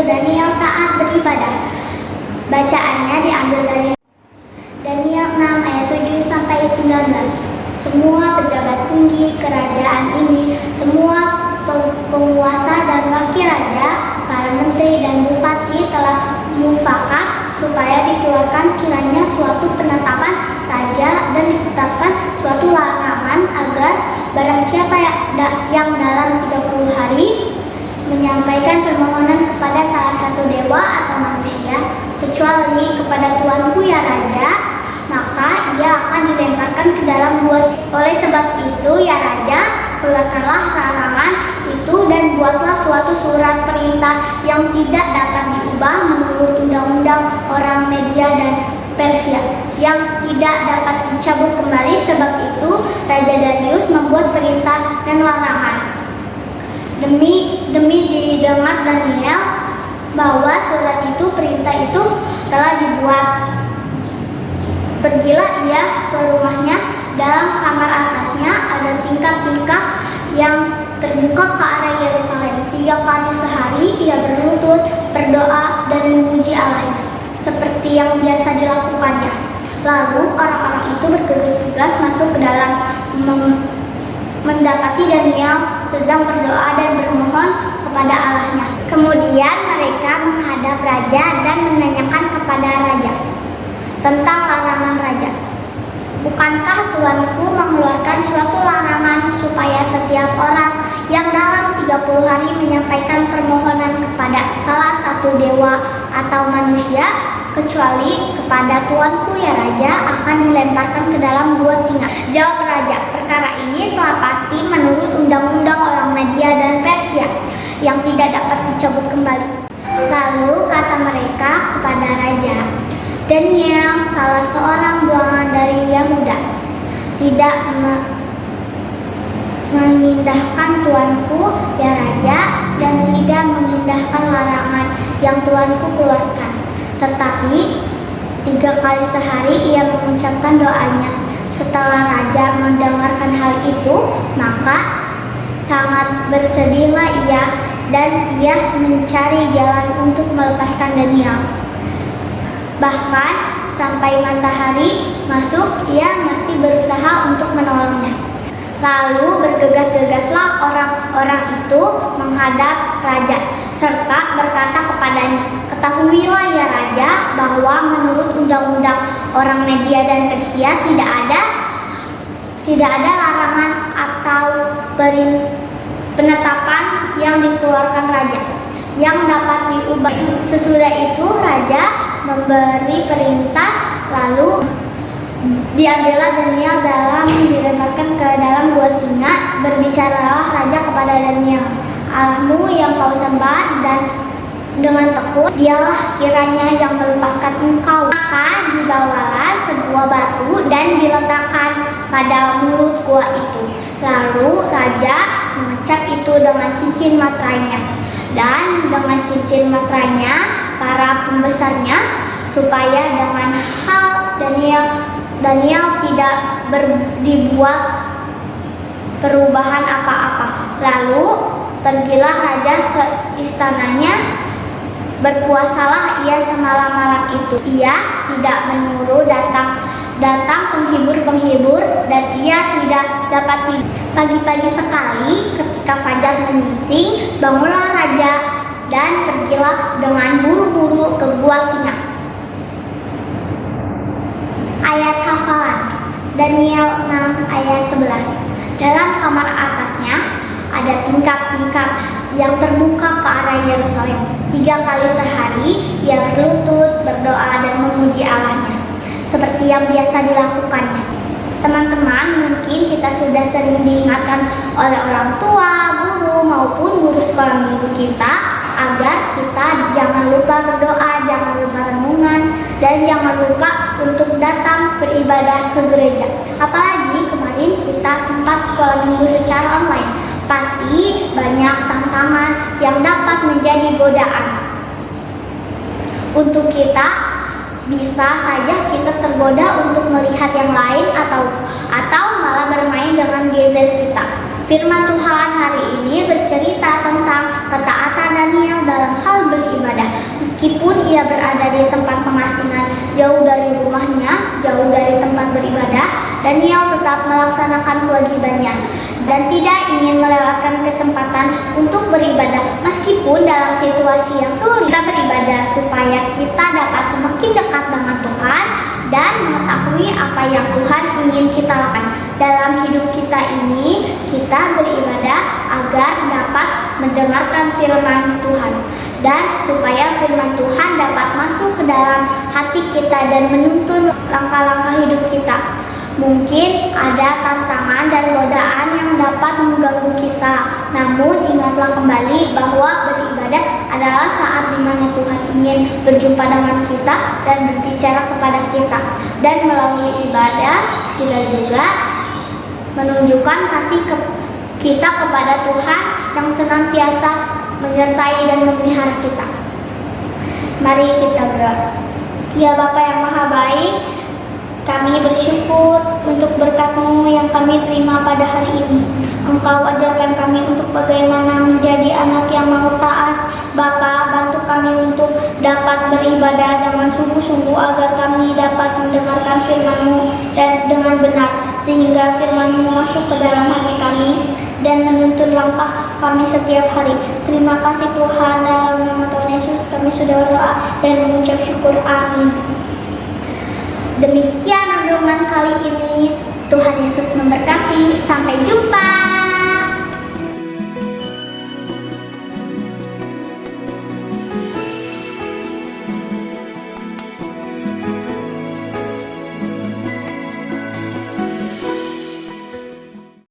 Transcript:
Daniel taat beribadah. Bacaannya diambil dari Daniel 6 ayat 7 sampai 19. Semua pejabat tinggi kerajaan ini, semua penguasa dan wakil raja, para menteri dan bupati telah mufakat supaya dikeluarkan kiranya suatu penetapan raja dan ditetapkan suatu larangan agar barang siapa yang dalam 30 hari menyampaikan permohonan kepada salah satu dewa atau manusia, kecuali kepada tuanku ya raja, maka ia akan dilemparkan ke dalam gua. Oleh sebab itu ya raja, keluarkanlah larangan itu dan buatlah suatu surat perintah yang tidak dapat diubah menurut undang-undang orang Media dan Persia, yang tidak dapat dicabut kembali. Sebab itu Raja Darius membuat perintah dan larangan. Demi didengar Daniel bahwa surat itu, perintah itu telah dibuat. Pergilah ia ke rumahnya. Dalam kamar atasnya ada tingkap-tingkap yang terbuka ke arah Yerusalem. 3 kali sehari ia berlutut, berdoa dan memuji Allahnya, seperti yang biasa dilakukannya. Lalu orang-orang itu bergegas-gegas masuk ke dalam, mendapati Daniel sedang berdoa dan bermohon kepada Allahnya. Kemudian mereka menghadap raja dan menanyakan kepada raja tentang larangan raja. Bukankah tuanku mengeluarkan suatu larangan supaya setiap orang yang dalam 30 hari menyampaikan permohonan kepada salah satu dewa atau manusia, kecuali kepada tuanku ya raja, akan dilemparkan ke dalam gua singa? Jawab raja, perkara ini telah pasti menurut undang-undang orang Media dan Persia yang tidak dapat dicabut kembali. Lalu kata mereka kepada raja, Daniel, salah seorang buangan dari Yahuda, tidak mengindahkan tuanku ya raja dan tidak mengindahkan larangan yang tuanku keluarkan. Tetapi 3 kali sehari ia mengucapkan doanya. Setelah raja mendengarkan hal itu, maka sangat bersedihlah ia dan ia mencari jalan untuk melepaskan Daniel. Bahkan sampai matahari masuk, ia masih berusaha untuk menolongnya. Lalu bergegas-gegaslah orang-orang itu menghadap raja, serta berkata kepadanya, ketahuilah ya raja, bahwa menurut undang-undang orang Media dan Persia tidak ada larangan atau penetapan yang dikeluarkan raja yang dapat diubah. Sesudah itu raja memberi perintah, lalu diambillah Daniel dilemparkan ke dalam gua singa. Berbicaralah raja kepada Daniel, Allahmu yang kau sembah dan dengan tekun, dialah kiranya yang melepaskan engkau. Maka dibawalah sebuah batu dan diletakkan pada mulut gua itu. Lalu raja mengecap itu dengan cincin materainya dan dengan cincin materainya para pembesarnya, supaya dengan hal Daniel tidak dibuat perubahan apa-apa. Lalu pergilah raja ke istananya. Berpuasalah ia semalam-malam itu. Ia tidak menyuruh datang penghibur-penghibur, dan ia tidak dapat tidur. Pagi-pagi sekali ketika fajar menyingsing, bangunlah raja dan pergilah dengan buru-buru ke gua singa. Ayat hafalan Daniel 6 ayat 11. Dalam kamar atasnya ada tingkap-tingkap yang terbuka ke arah Yerusalem. 3 kali sehari ia berlutut, berdoa dan memuji Allahnya, seperti yang biasa dilakukannya. Teman-teman, mungkin kita sudah sering diingatkan oleh orang tua, guru maupun guru sekolah minggu kita agar kita jangan lupa berdoa, jangan lupa renungan, dan jangan lupa untuk datang beribadah ke gereja. Apalagi kemarin kita sempat sekolah minggu secara online. Pasti banyak tantangan yang dapat menjadi godaan untuk kita. Bisa saja kita tergoda untuk melihat yang lain atau malah bermain dengan gadget kita. Firman Tuhan hari ini bercerita tentang ketaatan Daniel dalam hal beribadah. melaksanakan kewajibannya dan tidak ingin melewatkan kesempatan untuk beribadah meskipun dalam situasi yang sulit. Kita beribadah supaya kita dapat semakin dekat dengan Tuhan dan mengetahui apa yang Tuhan ingin kita lakukan. Dalam hidup kita ini, kita beribadah agar dapat mendengarkan firman Tuhan dan supaya firman Tuhan dapat masuk ke dalam hati kita dan menuntun langkah-langkah hidup kita. Mungkin ada tantangan dan godaan yang dapat mengganggu kita. Namun ingatlah kembali bahwa beribadah adalah saat di mana Tuhan ingin berjumpa dengan kita dan berbicara kepada kita. Dan melalui ibadah kita juga menunjukkan kasih kita kepada Tuhan yang senantiasa menyertai dan memelihara kita. Mari kita berdoa. Ya Bapa yang Maha Baik, kami bersyukur untuk berkat-Mu yang kami terima pada hari ini. Engkau ajarkan kami untuk bagaimana menjadi anak yang mau taat. Bapa, bantu kami untuk dapat beribadah dengan sungguh-sungguh agar kami dapat mendengarkan firman-Mu dan dengan benar, sehingga firman-Mu masuk ke dalam hati kami dan menuntun langkah kami setiap hari. Terima kasih Tuhan, dalam nama Tuhan Yesus kami sudah berdoa dan mengucap syukur. Amin. Demikian renungan kali ini. Tuhan Yesus memberkati. Sampai jumpa.